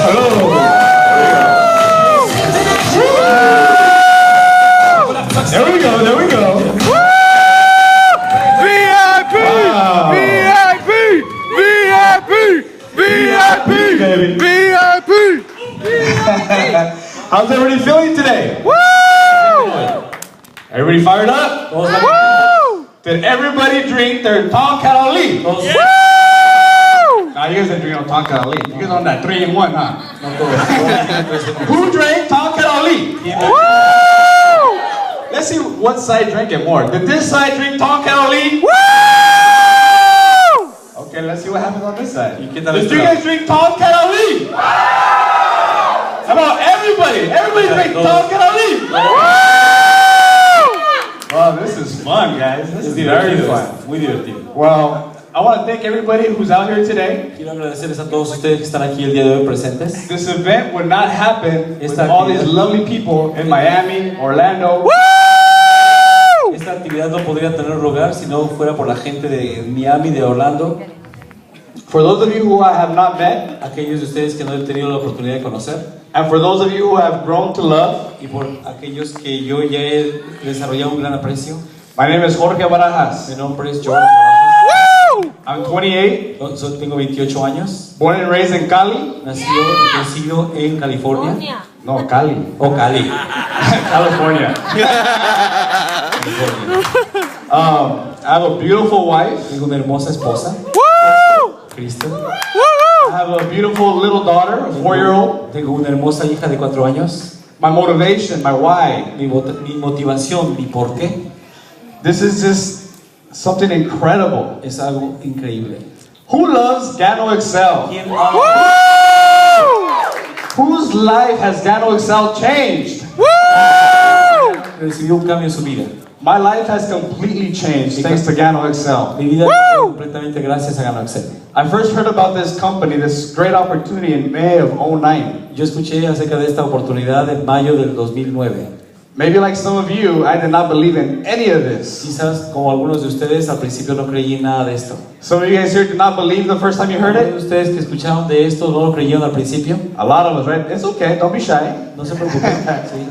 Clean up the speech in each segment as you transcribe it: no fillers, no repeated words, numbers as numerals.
Hello. There we go. There we go. VIP! Wow. VIP! VIP! VIP! Baby. VIP! How's everybody feeling today? Woo! Everybody fired up? Woo! Did everybody drink their Tonkalali? Woo! Nah, you guys didn't drink no Tonkalali. You guys on that 3-in-1, huh? Who drank Tonkalali? Woo! Let's see what side drank it more. Did this side drink Tonkalali? Woo! Okay, let's see what happens on this side. ¿Y qué tal Did este you lado? guys drink Tonkalali? How about everybody? Everybody drink Tonkalali? Wow, this is fun, guys. This is very fun. Muy divertido. Well, I want to thank everybody who's out here today. Quiero agradecerles a todos ustedes que están aquí el día de hoy presentes. This event would not happen with Esta all these actividad- lovely people in Miami, Orlando. Esta actividad no podría tener lugar si no fuera por la gente de Miami, de Orlando. For those of you who I have not met, Aquellos de ustedes que no he tenido la oportunidad de conocer. and for those of you who have grown to love, Y por aquellos que yo ya he desarrollado un gran aprecio. my name is Jorge Mi Barajas. nombre es Jorge. Barajas. I'm 28, Tengo 28 años. born and raised in Cali. Nacido en California. No, Cali. O Cali. California. California. I have a beautiful wife. Tengo una hermosa esposa, Kristen. I have a beautiful little daughter, a 4-year-old. Tengo una hermosa hija de 4 años. My motivation, my why. Mi motivación, mi por qué, This is just something incredible. es algo increíble. Who loves Gano Excel? ¿Quién ama? Whose life has Gano Excel changed? Recibió un cambio en su vida. My life has completely changed thanks to Gano Excel. Mi vida cambió completamente gracias a Gano Excel. I first heard about this company, this great opportunity in May of 2009. Yo escuché acerca de esta oportunidad en mayo del 2009. Maybe like some of you, I did not believe in any of this. Quizás como algunos de ustedes al principio no creí en nada de esto. Some of you guys here did not believe the first time you heard ¿Algunos de it? ustedes que escucharon de esto no lo creyeron al principio? A lot of us, right? It's okay, don't be shy. No se preocupen. ¿sí?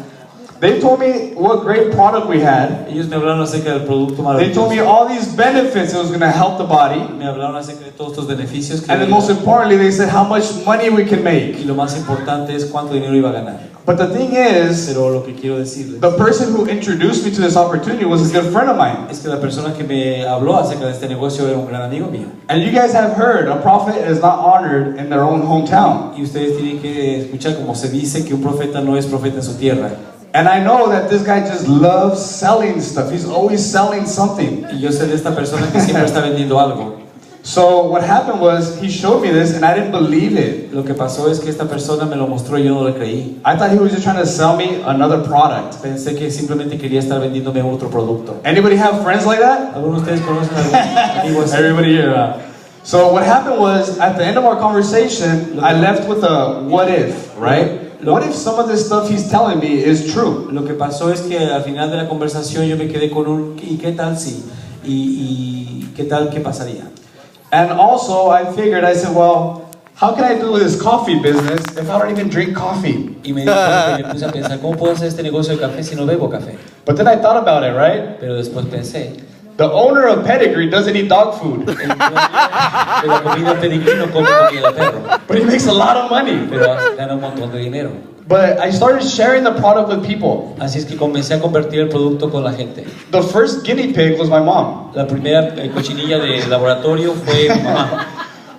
They told me what great product we had. Ellos me hablaron acerca del producto They told me maravilloso. all these benefits it was going to help the body. Me hablaron acerca de todos estos beneficios que And then most importantly, they said how much money we can y make. lo más importante es cuánto dinero iba a ganar. But the thing is, Pero lo que quiero decirles the person who introduced me to this opportunity was a good friend of mine. es que la persona que me habló acerca de este negocio era un gran amigo mío. And you guys have heard a prophet is not honored in their own hometown. Y ustedes tienen que escuchar como se dice que un profeta no es profeta en su tierra. And I know that this guy just loves selling stuff. He's always selling something. Y yo sé de esta persona que siempre está vendiendo algo. So what happened was he showed me this and I didn't believe it. Lo que pasó es que esta persona me lo mostró y yo no le creí. I thought he was just trying to sell me another product. Pensé que simplemente quería estar vendiéndome otro producto. Anybody have friends like that? ¿Algunos de ustedes conocen a algún amigo así? Everybody here. So what happened was at the end of our conversation, I left with a what if, right? What if some of this stuff he's telling me is true? Lo que pasó es que al final de la conversación yo me quedé con un ¿y qué tal si? ¿Y qué tal qué pasaría? And also I figured, I said, well, how can I do this coffee business if I don't even drink coffee? Y me puse a pensar, ¿cómo puedo hacer este negocio de café si no bebo café? But then I thought about it, right? Pero después pensé, The owner of Pedigree doesn't eat dog food, el dueño de la comida Pedigree no come comida de perro, but he makes a lot of money. pero gana un montón de dinero. But I started sharing the product with people. Así es que comencé a convertir el producto con la gente. The first guinea pig was my mom. La primera cochinilla de laboratorio fue mi mamá,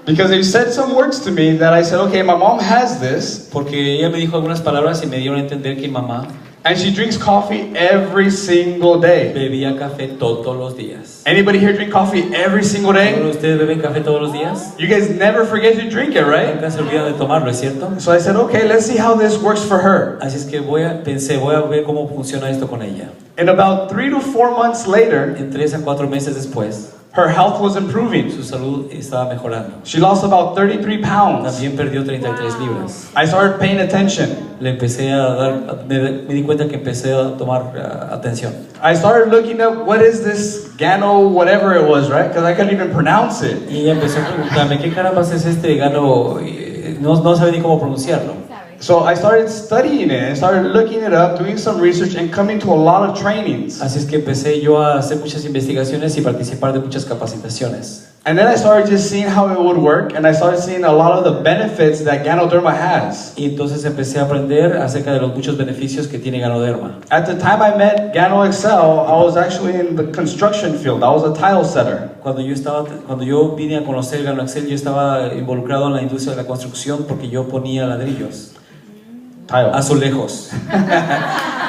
Because they said some words to me that I said, okay, my mom has this, porque ella me dijo algunas palabras y me dieron a entender que mamá and she drinks coffee every single day. bebía café todos los días. Anybody here drink coffee every single day? ¿Algunos de ustedes beben café todos los días? You guys never forget to drink it, right? Nunca se olvidan de tomarlo, ¿es cierto? So I said, okay, let's see how this works for her. Así es que pensé, voy a ver cómo funciona esto con ella. And about 3 to 4 months later, En 3 a 4 meses después, her health was improving. su salud estaba mejorando. She lost about 33 pounds. También perdió 33 libras. I started paying attention. Le empecé a dar, me di cuenta que empecé a tomar atención. I started looking up what is this Gano, whatever it was, right? Because I couldn't even pronounce it. Y ella empezó a preguntarme, ¿qué carambas es este gano no sabía ni cómo pronunciarlo. So I started studying it and started looking it up, doing some research and coming to a lot of trainings. Así es que empecé yo a hacer muchas investigaciones y participar de muchas capacitaciones. And then I started just seeing how it would work, and I started seeing a lot of the benefits that Ganoderma has. Y entonces empecé a aprender acerca de los muchos beneficios que tiene Ganoderma. At the time I met Gano Excel, I was actually in the construction field. I was a tile setter. Cuando yo vine a conocer Gano Excel, yo estaba involucrado en la industria de la construcción porque yo ponía ladrillos. Tile. Azulejos.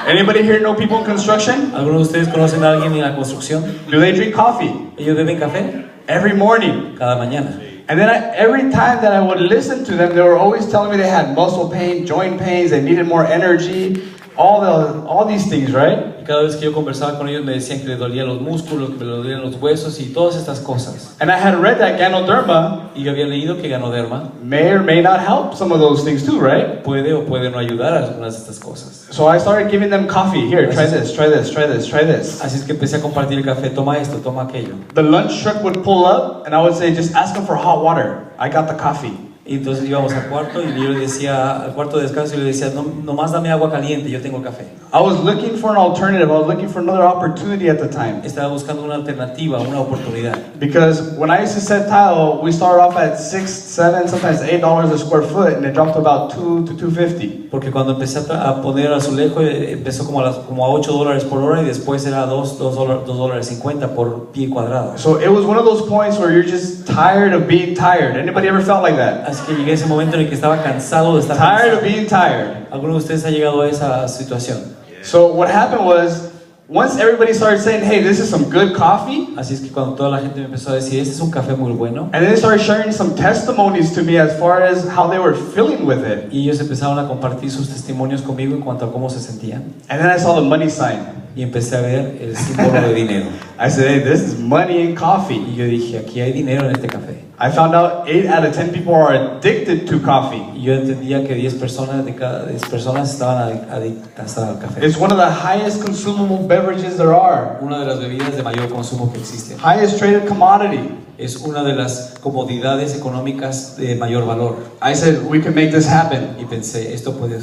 Anybody here know people in construction? ¿Algunos de ustedes conocen a alguien en la construcción? Do they drink coffee? ¿Ellos beben café? Every morning. Cada mañana. And then every time that I would listen to them, they were always telling me they had muscle pain, joint pains, they needed more energy, all these things, right? Y cada vez que yo conversaba con ellos me decían que les dolían los músculos, que les dolían los huesos y todas estas cosas. And I had read that Ganoderma Y yo había leído que Ganoderma may or may not help some of those things too, right? puede o puede no ayudar a algunas de estas cosas. So I started giving them coffee. Here, try this, try this, try this, try this. Así es que empecé a compartir el café, toma esto, toma aquello. The lunch truck would pull up and I would say, just ask them for hot water. I got the coffee. Y entonces íbamos al cuarto y yo le decía, al cuarto de descanso y le decía, no, nomás dame agua caliente, yo tengo el café. I was looking for an alternative. I was looking for another opportunity at the time. Estaba buscando una alternativa, una oportunidad. Because when I used to set tile, we started off at $6, $7, sometimes $8 a square foot, and it dropped to about $2 to $2.50. Porque cuando empecé a poner azulejo, empezó como a $8 por hora y después era $2.50 por pie cuadrado. So it was one of those points where you're just tired of being tired. Anybody ever felt like that? Así que llegué a ese momento en el que estaba cansado de estar Tired of cansado. being tired. ¿Alguno de ustedes ha llegado a esa situación? So what happened was, once everybody started saying, hey, this is some good coffee, Así es que cuando toda la gente me empezó a decir, este es un café muy bueno, and then they started sharing some testimonies to me as far as how they were feeling with it. y ellos empezaron a compartir sus testimonios conmigo en cuanto a cómo se sentían, And then I saw the money sign. y empecé a ver el símbolo de dinero. I said, hey, this is money in coffee. Y yo dije, aquí hay dinero en este café. I found out 8 out of 10 people are addicted to coffee. Y yo entendía que 10 personas de cada 10 personas estaban adictas al café. It's one of the highest consumable beverages there are. Una de las bebidas de mayor consumo que existe. Highest traded commodity. Es una de las comodidades económicas de mayor valor. I said, we can make this happen. Y pensé, esto puede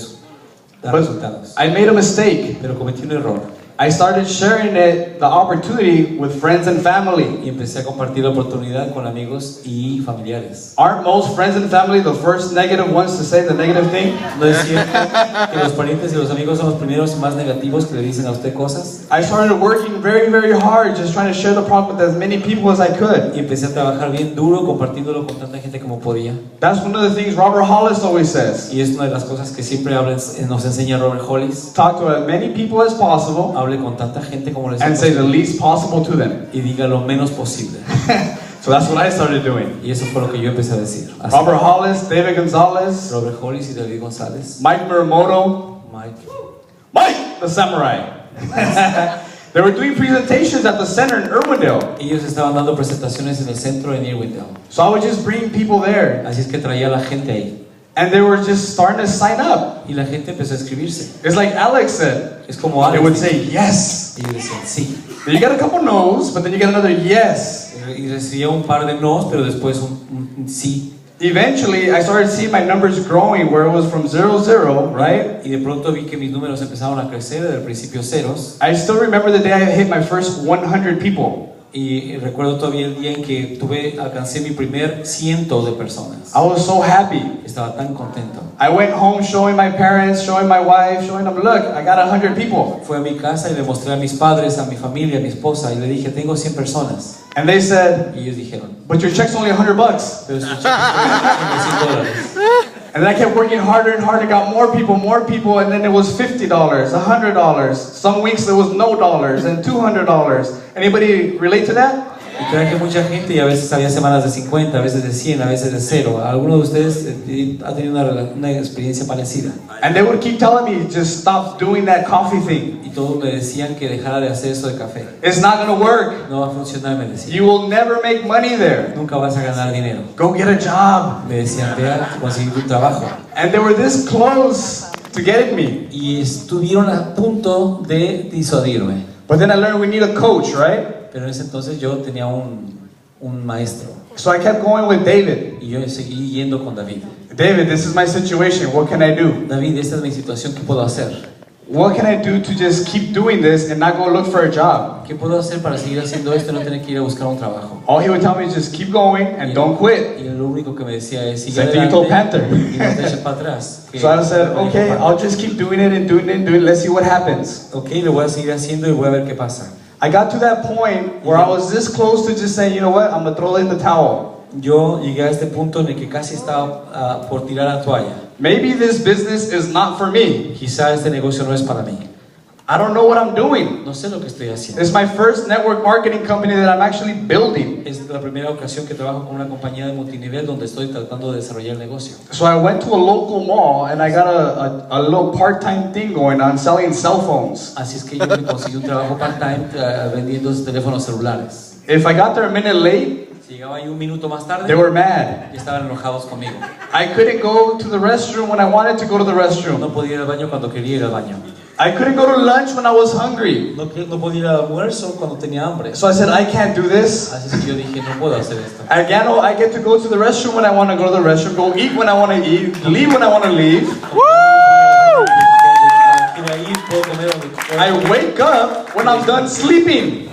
dar But resultados. I made a mistake. Pero cometí un error. I started sharing the opportunity with friends and family. Y empecé a compartir la oportunidad con amigos y familiares. Aren't most friends and family the first negative ones to say the negative thing? ¿No es cierto que los parientes y los amigos son los primeros y más negativos que le dicen a usted cosas? I started working very, very hard, just trying to share the product with as many people as I could. Y empecé a trabajar bien duro compartiéndolo con tanta gente como podía. That's one of the things Robert Hollis always says. Y es una de las cosas que siempre nos enseña Robert Hollis. Talk to as many people as possible Hable con tanta gente como les sea and say the posible least possible to them. y diga lo menos posible. So that's what I started doing. Y eso fue lo que yo empecé a decir. Así, Robert Hollis, David Gonzalez, Robert Hollis y David González, Mike Muramoto, Mike the Samurai. They were doing presentations at the center in Irwindale. ellos estaban dando presentaciones en el centro en Irwindale. So I would just bring people there. Así es que traía a la gente ahí. And they were just starting to sign up. Y la gente empezó a escribirse. It's like Alex said. Es como They Alex. would say yes. Y ellos decían sí. Then you get a couple no's, but then you get another yes. Y recibía un par de nos, pero después un sí. Eventually, I started seeing my numbers growing where it was from 0, right? Y de pronto vi que mis números empezaron a crecer desde el principio ceros. I still remember the day I hit my first 100 people. Y recuerdo todavía el día en que alcancé mi primer 100 de personas. I was so happy. Estaba tan contento. I went home showing my parents, showing my wife, showing them, look, I got 100 people. Fui a mi casa y le mostré a mis padres, a mi familia, a mi esposa y le dije, tengo 100 personas. And they said, Y ellos dijeron, but your check's only $100. pero su cheque es $100. And then I kept working harder and harder, got more people, and then it was $50, $100. Some weeks there was no dollars and $200. Anybody relate to that? Y traje mucha gente y a veces había semanas de 50, a veces de 100, a veces de 0. ¿Alguno de ustedes ha tenido una experiencia parecida? And they would keep telling me, just stop doing that coffee thing. Y todos me decían que dejara de hacer eso de café. It's not going to work. No va a funcionar, me decían. You will never make money there. Nunca vas a ganar dinero. Go get a job. Me decían, ve a conseguir tu trabajo. And they were this close to getting me. Y estuvieron a punto de disuadirme. But then I learned we need a coach, right? Pero en ese entonces yo tenía un maestro. So I kept going with David. Y yo seguí yendo con David. David, this is my situation. What can I do? David, esta es mi situación, ¿qué puedo hacer? What can I do to just keep doing this and not go look for a job? ¿Qué puedo hacer para seguir haciendo esto y no tener que ir a buscar un trabajo? All he would tell me is just keep going and don't quit. Y lo único que me decía es sigue Same thing you told adelante Panther. y no te eches para atrás. So I said, okay, I'll just keep doing it and doing it and doing it. Let's see what happens. Ok, lo voy a seguir haciendo y voy a ver qué pasa. I got to that point where I was this close to just saying, you know what, I'm gonna throw in the towel. Yo llegué a este punto en el que casi estaba por tirar la toalla. Maybe this business is not for me. Quizá este negocio no es para mí. I don't know what I'm doing. No sé lo que estoy haciendo. It's my first network marketing company that I'm actually building. Es la primera ocasión que trabajo con una compañía de multinivel donde estoy tratando de desarrollar el negocio. So I went to a local mall and I got a little part-time thing going on selling cell phones. Así es que yo me conseguí un trabajo part-time vendiendo teléfonos celulares. If I got there a minute late, Si llegaba ahí un minuto más tarde, they were mad. ya estaban enojados conmigo. I couldn't go to the restroom when I wanted to go to the restroom. No podía ir al baño cuando quería ir al baño. I couldn't go to lunch when I was hungry. No podía ir al almuerzo cuando tenía hambre. So I said, I can't do this. Así es que yo dije, no puedo hacer esto. I get to go to the restroom when I want to go to the restroom, go eat when I want to eat, leave when I want to leave. Quiero ir, puedo comer donde quiera. I wake up when I'm done sleeping.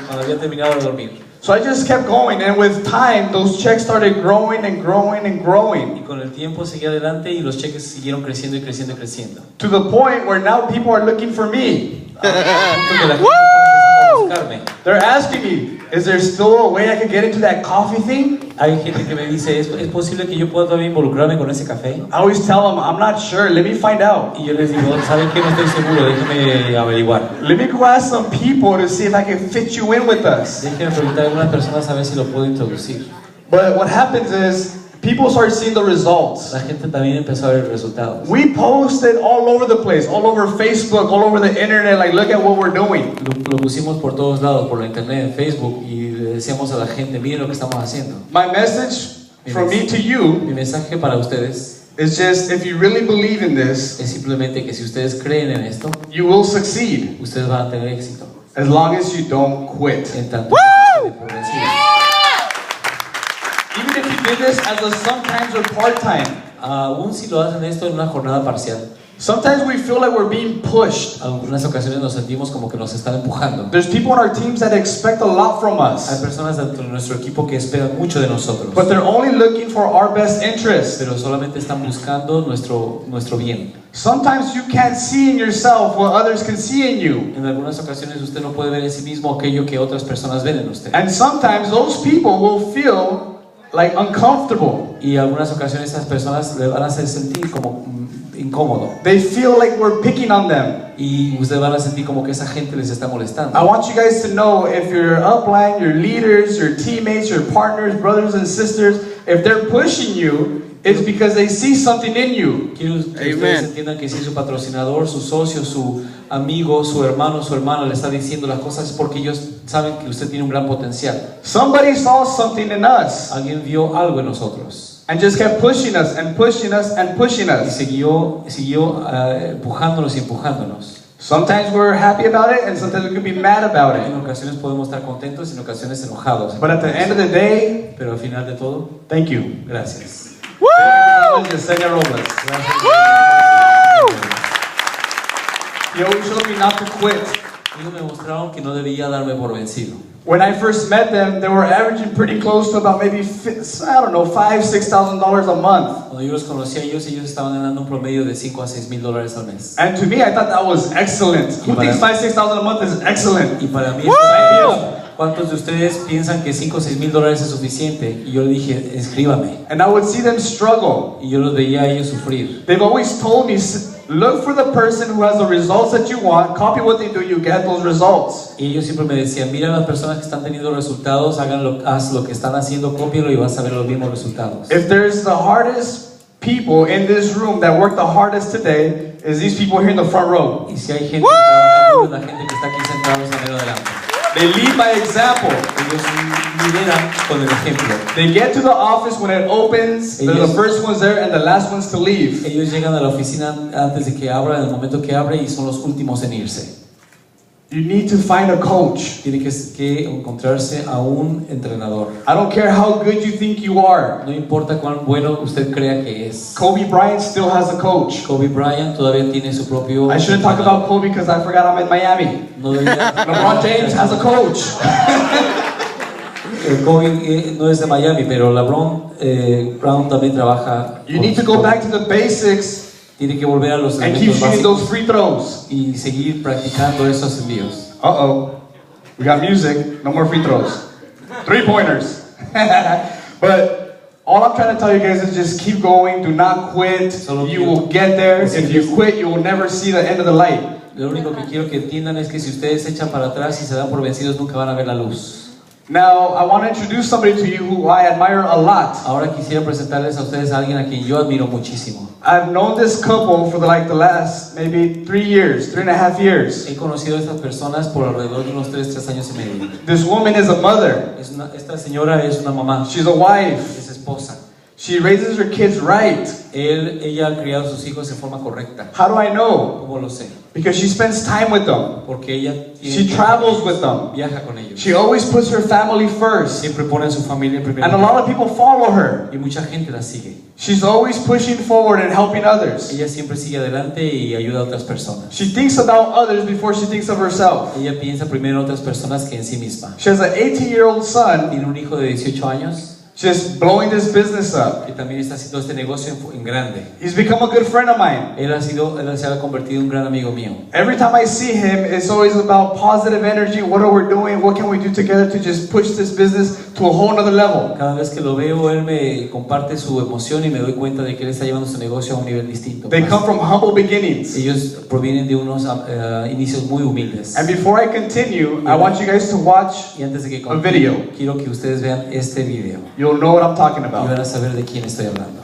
Cuando había terminado de dormir. So I just kept going, and with time, those checks started growing and growing and growing. Y con el tiempo seguí adelante y los cheques siguieron creciendo y creciendo y creciendo. To the point where now people are looking for me. Porque la gente empezó a buscarme. They're asking me, is there still a way I could get into that coffee thing? Hay gente que me dice, ¿es posible que yo pueda todavía involucrarme con ese café? I always tell them, I'm not sure, let me find out. Y yo les digo, ¿saben qué? No estoy seguro, déjenme averiguar. Let me go ask some people to see if I can fit you in with us. Déjenme preguntar a algunas personas a ver si lo puedo introducir. But what happens is, people start seeing the results. La gente también empezó a ver resultados. We post it all over the place, all over Facebook, all over the internet, like look at what we're doing. Lo pusimos por todos lados, por la internet, en Facebook, y le decíamos a la gente, miren lo que estamos haciendo. My message from me to you Mi mensaje para ustedes is just, if you really believe in this, es simplemente que si ustedes creen en esto, you will succeed, ustedes van a tener éxito. as long as you don't quit. En tanto que no se den por vencidos. Even if you did this as a sometimes or part-time, Aún si lo hacen esto en una jornada parcial, sometimes we feel like we're being pushed. algunas ocasiones nos sentimos como que nos están empujando. There's people on our teams that expect a lot from Hay us, personas dentro de nuestro equipo que esperan mucho de nosotros, but they're only looking for our best interest. pero solamente están buscando nuestro bien. Sometimes you can't see in yourself what others can see in you. En algunas ocasiones usted no puede ver en sí mismo aquello que otras personas ven en usted. And sometimes those people will feel like uncomfortable. Y en algunas ocasiones esas personas le van a hacer sentir como incómodo. They feel like we're picking on them. Y ustedes van a sentir como que esa gente les está I molestando. want you guys to know, if your upline, your leaders, your teammates, your partners, brothers and sisters, if they're pushing you, it's because they see something in you. Quiero que ustedes entiendan que si su patrocinador, su socio, su amigo, su hermano, su hermana le está diciendo las cosas es porque ellos saben que usted tiene un gran potencial. Somebody saw something in us Alguien vio algo en nosotros and just kept pushing us and pushing us and pushing y us. siguió empujándonos y empujándonos. Sometimes we're happy about it and sometimes we can be mad about En it. ocasiones podemos estar contentos y en ocasiones enojados. But at the end of the day, Pero al final de todo, thank you. gracias. Yesenia Robles. He always showed me not to quit. Ellos me mostraron que no debía darme por vencido. When I first met them, they were averaging pretty close to about maybe $5,000-$6,000 a month. Cuando yo los conocí a ellos estaban ganando un promedio de $5,000 a $6,000 al mes. And to me, I thought that was excellent. Who thinks $5,000-$6,000 a month is excellent? Y para mí, ¿cuántos de ustedes piensan que $5,000 o $6,000 es suficiente? Y yo le dije, escríbame. And I would see them struggle. Y yo los veía a ellos sufrir. They've always told me, look for the person who has the results that you want, copy what they do, you get those results. Y ellos siempre me decían, mira a las personas que están teniendo resultados, haz lo que están haciendo, cópialo y vas a ver los mismos resultados. If there's the hardest people in this room that work the hardest today, is these people here in the front row. Y si hay gente que trabaja duro, la gente que está aquí sentados a menos adelante. They lead by example. Ellos lideran con el ejemplo. They get to the office when it opens, they're the first ones there and the last ones to leave. Ellos llegan a la oficina antes de que abra, en el momento que abre, y son los últimos en irse. You need to find a coach. Tiene que encontrarse a un entrenador. I don't care how good you think you are. No importa cuán bueno usted crea que es. Kobe Bryant still has a coach. Kobe Bryant todavía tiene su propio. I shouldn't talk about Kobe because I forgot I'm in Miami. No debería- LeBron James has a coach. Kobe no es de Miami, pero LeBron Brown también trabaja. You need to go back to the basics Tiene que volver a los and keep elementos shooting those básicos free throws. y seguir practicando esos envíos. Uh-oh. We got music. No more free throws. 3-pointers. But all I'm trying to tell you guys is just keep going. Do not quit. You will get there. If you quit, you will never see the end of the light. Lo único que quiero que entiendan es que si ustedes se echan para atrás y se dan por vencidos, nunca van a ver la luz. Now, I want to introduce somebody to you who I admire a lot. Ahora quisiera presentarles a ustedes a alguien a quien yo admiro muchísimo. I've known this couple for the last maybe 3 years, 3.5 years. He conocido a estas personas por alrededor de unos 3 años y medio. This woman is a mother. Esta señora es una mamá, She's a wife. es esposa. She raises her kids right. Ella ha criado a sus hijos de forma correcta. How do I know? ¿Cómo lo sé? Because she spends time with them. Porque ella She travels with them. viaja con ellos. She always puts her family first. Siempre pone a su familia en primer And a lugar. lot of people follow her. Y mucha gente la sigue. She's always pushing forward and helping others. Ella siempre sigue adelante y ayuda a otras personas. She thinks about others before she thinks of herself. Ella piensa primero en otras personas que en sí misma. She has an 18-year-old son. Tiene un hijo de 18 años Just blowing this business up. que también está haciendo este negocio en grande. He's become a good friend of mine. Él se ha convertido en un gran amigo mío. Every time I see him, it's always about positive energy. What are we doing? What can we do together to just push this business to a whole nother level? Cada vez que lo veo, él me comparte su emoción y me doy cuenta de que él está llevando su negocio a un nivel distinto. They come from humble beginnings. Ellos provienen de unos inicios muy humildes. And before I continue, I want you guys to watch. Y antes de que a video. quiero que ustedes vean este video You'll know what I'm talking y about. van a saber de quién estoy hablando.